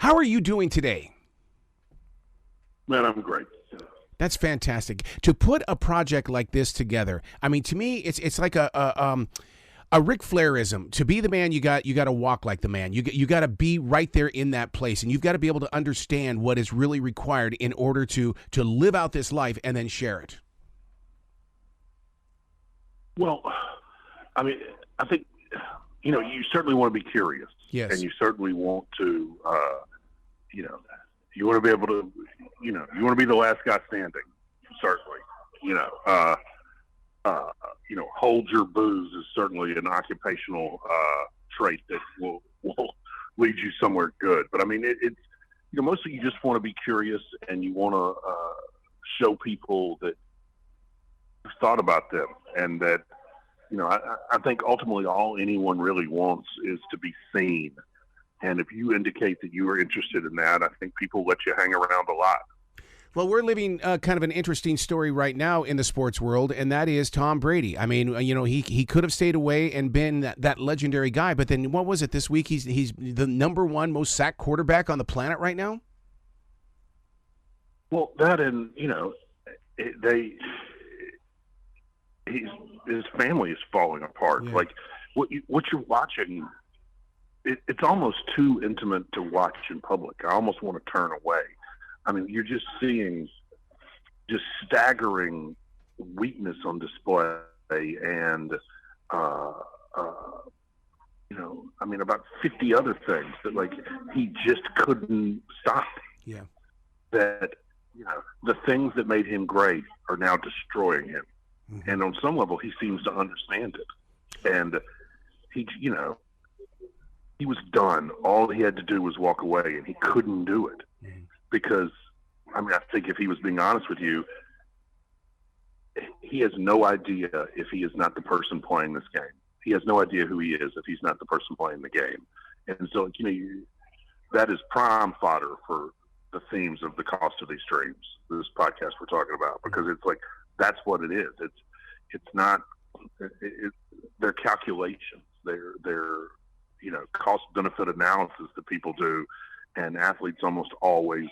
How are you doing today? Man, I'm great. That's fantastic. To put a project like this together, I mean, to me, it's like a Ric Flairism. To be the man, you got to walk like the man. You got to be right there in that place, and you've got to be able to understand what is really required in order to live out this life and then share it. Well, I mean, I think, you certainly want to be curious. Yes. And you certainly want to, you want to be able to, you want to be the last guy standing, certainly. Hold your booze is certainly an occupational trait that will lead you somewhere good. But I mean, it's mostly you just want to be curious and you want to show people that you've thought about them and that, I think ultimately all anyone really wants is to be seen. And if you indicate that you are interested in that, I think people let you hang around a lot. Well, we're living kind of an interesting story right now in the sports world, and that is Tom Brady. I mean, he could have stayed away and been that legendary guy, but then what was it this week? He's the number one most sacked quarterback on the planet right now. Well, that and his family is falling apart. Yeah. Like what you're watching, it's almost too intimate to watch in public. I almost want to turn away. I mean, you're just seeing just staggering weakness on display, and about 50 other things that he just couldn't stop. Yeah. That the things that made him great are now destroying him. Mm-hmm. And on some level, he seems to understand it. And he was done. All he had to do was walk away, and he couldn't do it. Mm-hmm. Because, I think if he was being honest with you, he has no idea if he is not the person playing this game. He has no idea who he is if he's not the person playing the game. And so, that is prime fodder for the themes of the cost of these dreams, this podcast we're talking about, because it's that's what it is. It's not. They're calculations. They're cost benefit analysis that people do, and athletes almost always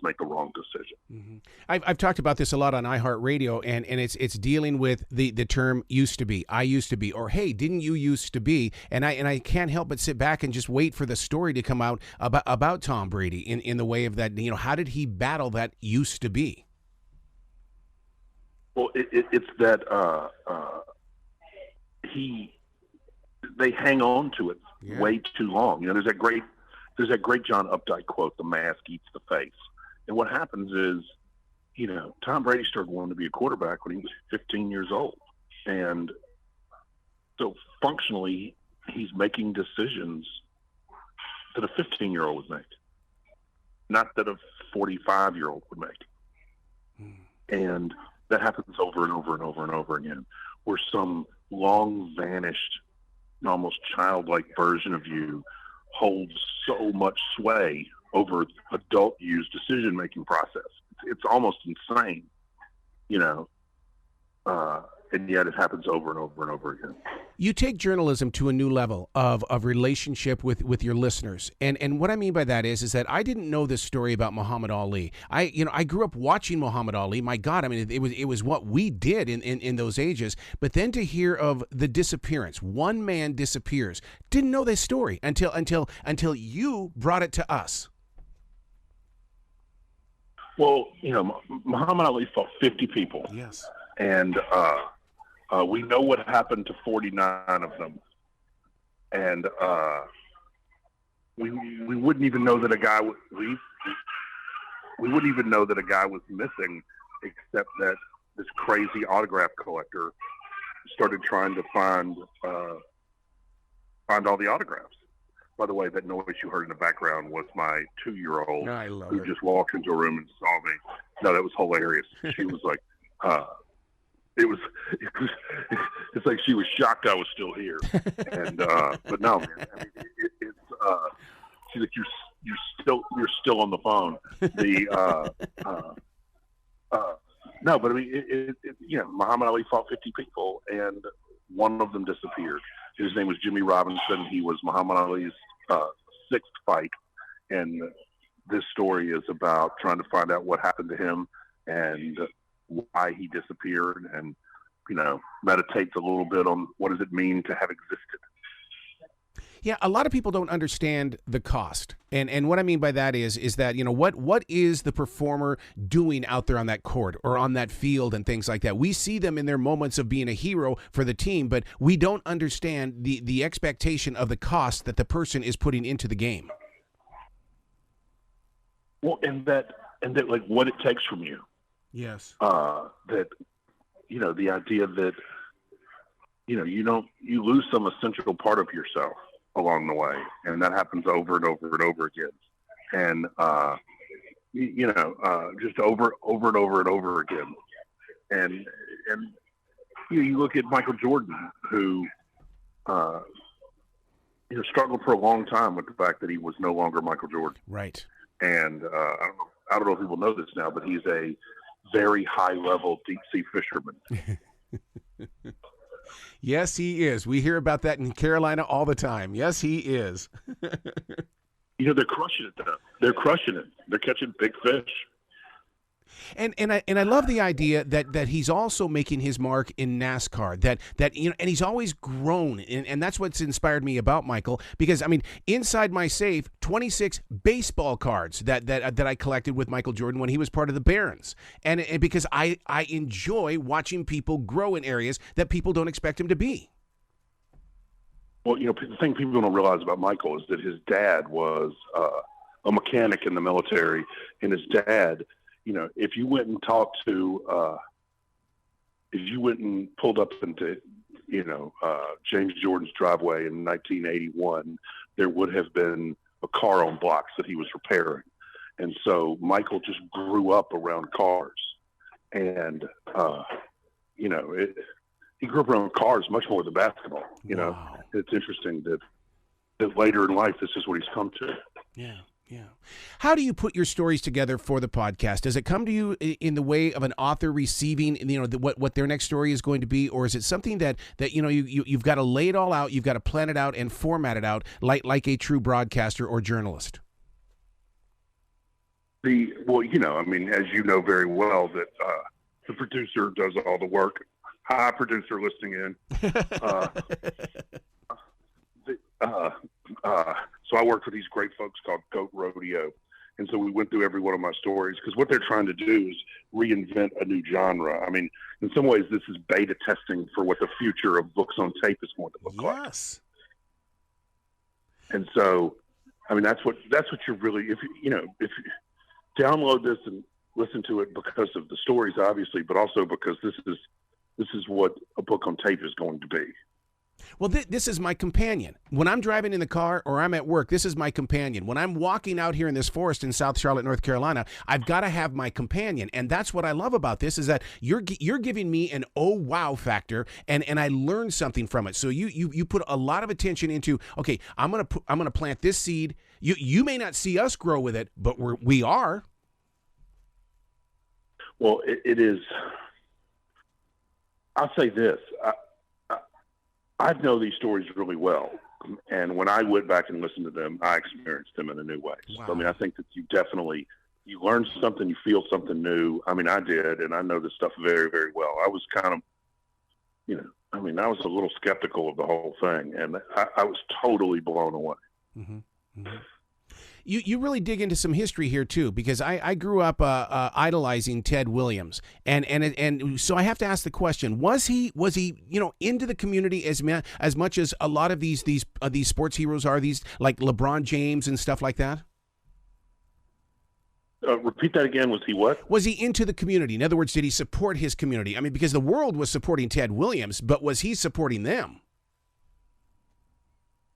make the wrong decision. Mm-hmm. I've talked about this a lot on iHeartRadio, and it's dealing with the term "used to be," "I used to be," or "Hey, didn't you used to be?" And I can't help but sit back and just wait for the story to come out about Tom Brady in the way of that. How did he battle that used to be? Well, it's that they hang on to it way too long. There's that great John Updike quote, "The mask eats the face." And what happens is, Tom Brady started wanting to be a quarterback when he was 15 years old. And so functionally, he's making decisions that a 15-year-old would make, not that a 45-year-old would make. And that happens over and over and over and over again, where some long vanished, almost childlike version of you holds so much sway over adult you's decision-making process. It's almost insane, and yet it happens over and over and over again. You take journalism to a new level of relationship with your listeners. And what I mean by that is that I didn't know this story about Muhammad Ali. I grew up watching Muhammad Ali. My God, it was what we did in those ages. But then to hear of the disappearance, one man disappears. Didn't know this story until you brought it to us. Well, Muhammad Ali fought 50 people. Yes. And we know what happened to 49 of them, and we wouldn't even know that a guy we wouldn't even know that a guy was missing, except that this crazy autograph collector started trying to find all the autographs. By the way, that noise you heard in the background was my 2-year-old who just walked into a room and saw me. No, that was hilarious. She was like, it's like she was shocked I was still here. And but no, man, she's like, you're still on the phone. No, but Muhammad Ali fought 50 people, and one of them disappeared. His name was Jimmy Robinson. He was Muhammad Ali's sixth fight, and this story is about trying to find out what happened to him and why he disappeared, and meditates a little bit on what does it mean to have existed. Yeah, a lot of people don't understand the cost. And what I mean by that is that, what is the performer doing out there on that court or on that field and things like that? We see them in their moments of being a hero for the team, but we don't understand the expectation of the cost that the person is putting into the game. Well, and that like what it takes from you. Yes. That, the idea that, you lose some essential part of yourself along the way, and that happens over and over and over again. And, just over and over and over again. And you look at Michael Jordan, who, struggled for a long time with the fact that he was no longer Michael Jordan. Right. And I don't know if people know this now, but he's a very high-level deep-sea fisherman. Yes, he is. We hear about that in Carolina all the time. Yes, he is. They're crushing it, though. They're crushing it. They're catching big fish. And I love the idea that he's also making his mark in NASCAR, that and he's always grown, and that's what's inspired me about Michael, because inside my safe, 26 baseball cards that I collected with Michael Jordan when he was part of the Barons, and because I enjoy watching people grow in areas that people don't expect him to be. Well, the thing people don't realize about Michael is that his dad was a mechanic in the military, and his dad, if you went and talked to, if you went and pulled up into, James Jordan's driveway in 1981, there would have been a car on blocks that he was repairing. And so Michael just grew up around cars. And, he grew up around cars much more than basketball. Wow. It's interesting that later in life, this is what he's come to. Yeah. Yeah. How do you put your stories together for the podcast? Does it come to you in the way of an author receiving, what their next story is going to be, or is it something that you've got to lay it all out, you've got to plan it out and format it out like a true broadcaster or journalist? As you know very well, that the producer does all the work. Hi, producer listening in. So I worked with these great folks called Goat Rodeo. And so we went through every one of my stories, because what they're trying to do is reinvent a new genre. In some ways, this is beta testing for what the future of books on tape is going to look like. Yes. And so, that's what you're really, if you download this and listen to it because of the stories, obviously, but also because this is what a book on tape is going to be. Well, this is my companion. When I'm driving in the car or I'm at work, this is my companion. When I'm walking out here in this forest in South Charlotte, North Carolina, I've got to have my companion. And that's what I love about this, is that you're giving me an oh wow factor, and I learn something from it. So you put a lot of attention into, okay, I'm gonna plant this seed. You may not see us grow with it, but we are. Well, it is. I'll say this. I know these stories really well, and when I went back and listened to them, I experienced them in a new way. Wow. So, I think that you learn something, you feel something new. I did, and I know this stuff very, very well. I was kind of, I was a little skeptical of the whole thing, and I was totally blown away. Mm-hmm. Mm-hmm. You really dig into some history here too, because I grew up idolizing Ted Williams, and so I have to ask the question: was he into the community as much as a lot of these sports heroes are, these like LeBron James and stuff like that? Repeat that again. Was he what? Was he into the community? In other words, did he support his community? Because the world was supporting Ted Williams, but was he supporting them?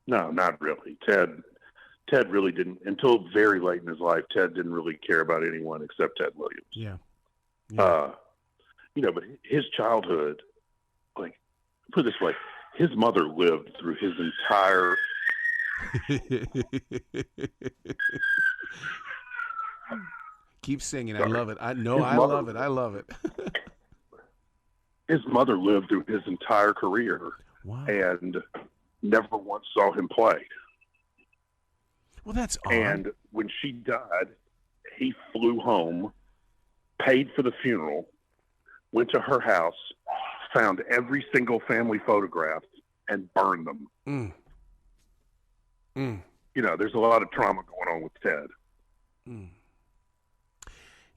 No, not really. Ted really didn't, until very late in his life. Ted didn't really care about anyone except Ted Williams. Yeah. But his childhood, put it this way, his mother lived through his entire. Keep singing. Sorry. I love it. I love it. I love it. His mother lived through his entire career. Wow. And never once saw him play. Well, that's odd. And when she died, he flew home, paid for the funeral, went to her house, found every single family photograph, and burned them. You know, there's a lot of trauma going on with Ted.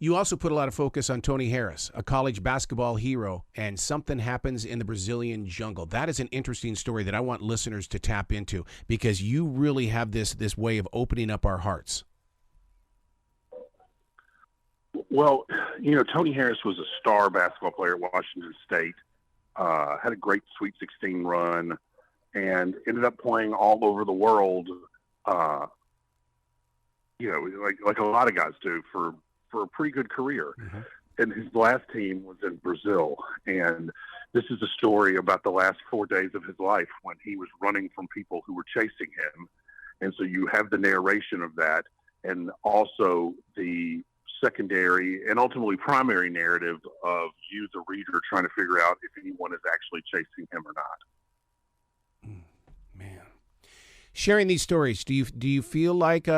You also put a lot of focus on Tony Harris, a college basketball hero, and something happens in the Brazilian jungle. That is an interesting story that I want listeners to tap into, because you really have this way of opening up our hearts. Well, you know, Tony Harris was a star basketball player at Washington State, had a great Sweet 16 run, and ended up playing all over the world, you know, like a lot of guys do for a pretty good career. And his last team was in Brazil. And this is a story about the last 4 days of his life when he was running from people who were chasing him. And so you have the narration of that, and also the secondary and ultimately primary narrative of you, the reader, trying to figure out if anyone is actually chasing him or not. Man, sharing these stories, do you feel like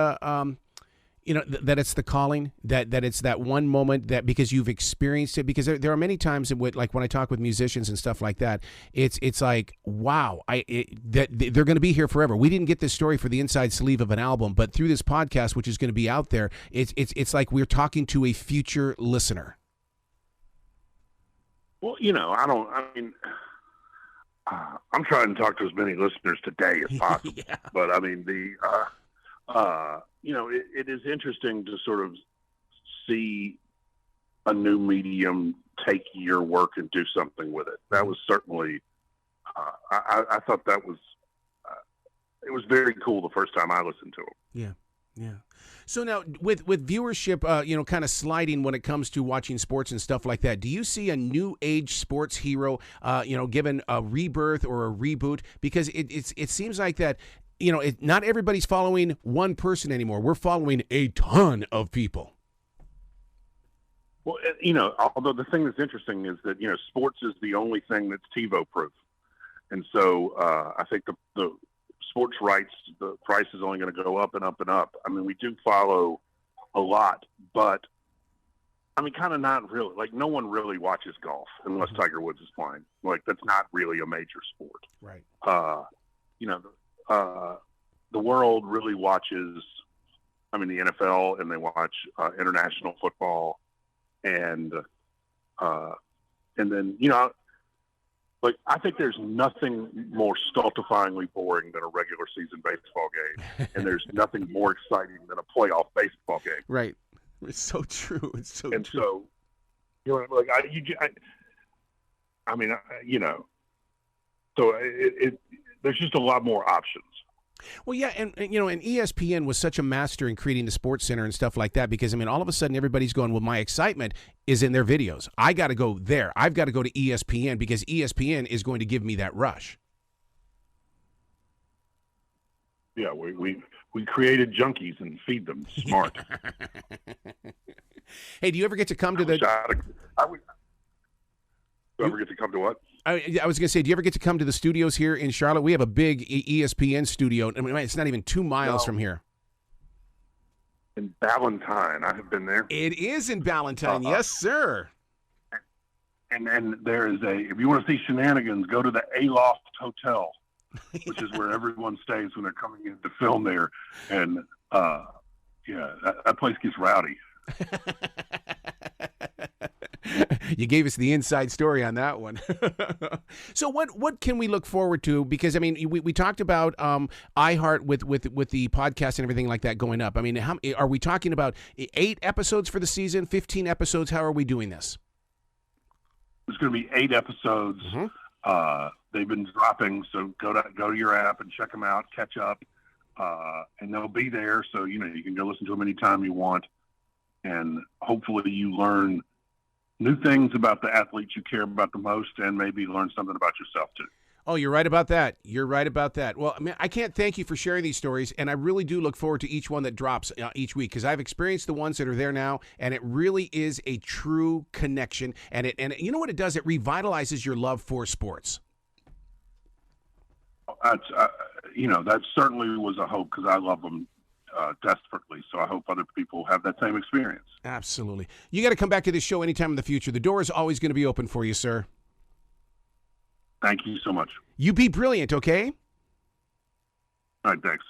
you know, that it's the calling, that it's that one moment that, because you've experienced it, because there are many times like when I talk with musicians and stuff like that, it's like, wow, that they're going to be here forever. We didn't get this story for the inside sleeve of an album, but through this podcast, which is going to be out there, it's like we're talking to a future listener. Well, you know, I'm trying to talk to as many listeners today as possible. Yeah. But I mean, you know, it is interesting to sort of see a new medium take your work and do something with it. That was certainly, I thought that was, it was very cool the first time I listened to him. Yeah. Yeah. So now with viewership, you know, kind of sliding when it comes to watching sports and stuff like that, do you see a new age sports hero, you know, given a rebirth or a reboot? Because it seems like that, you know, not everybody's following one person anymore. We're following a ton of people. Well, you know, although the thing that's interesting is that, you know, sports is the only thing that's TiVo proof. And so I think the sports rights, the price is only going to go up and up and up. I mean, we do follow a lot, but I mean, kind of not really. Like, no one really watches golf unless Tiger Woods is playing. Like, that's not really a major sport. Right. You know, the world really watches, I mean, the NFL, and they watch international football, and then, you know, like, I think there's nothing more stultifyingly boring than a regular season baseball game, and there's nothing more exciting than a playoff baseball game. Right. It's so true. It's so and true. So, you know, like, I mean, you know, so there's just a lot more options. Well, yeah, and you know, and ESPN was such a master in creating the Sports Center and stuff like that, because I mean, all of a sudden everybody's going, well, my excitement is in their videos. I got to go there. I've got to go to ESPN because ESPN is going to give me that rush. Yeah, we created junkies and feed them. Smart. Hey, do you ever get to come to the? I would. Do you ever get to come to what? I was going to say, do you ever get to come to the studios here in Charlotte? We have a big ESPN studio. I mean, it's not even 2 miles from here. In Ballantyne, I have been there. It is in Ballantyne, yes, sir. And there is if you want to see shenanigans, go to the Aloft Hotel, which is where everyone stays when they're coming in to film there. And, yeah, that place gets rowdy. You gave us the inside story on that one. So what can we look forward to? Because I mean, we talked about iHeart with the podcast and everything like that going up. I mean, how are we talking about 8 episodes for the season, 15 episodes? How are we doing this? There's going to be 8 episodes. Mm-hmm. They've been dropping, so go to your app and check them out, catch up, and they'll be there. So, you know, you can go listen to them anytime you want, and hopefully you learn new things about the athletes you care about the most, and maybe learn something about yourself too. Oh, you're right about that. You're right about that. Well, I mean, I can't thank you for sharing these stories, and I really do look forward to each one that drops each week, because I've experienced the ones that are there now, and it really is a true connection. And you know what it does? It revitalizes your love for sports. You know, that certainly was a hope, because I love them desperately. So I hope other people have that same experience. Absolutely. You got to come back to this show anytime in the future. The door is always going to be open for you, sir. Thank you so much. You be brilliant, okay? All right, thanks.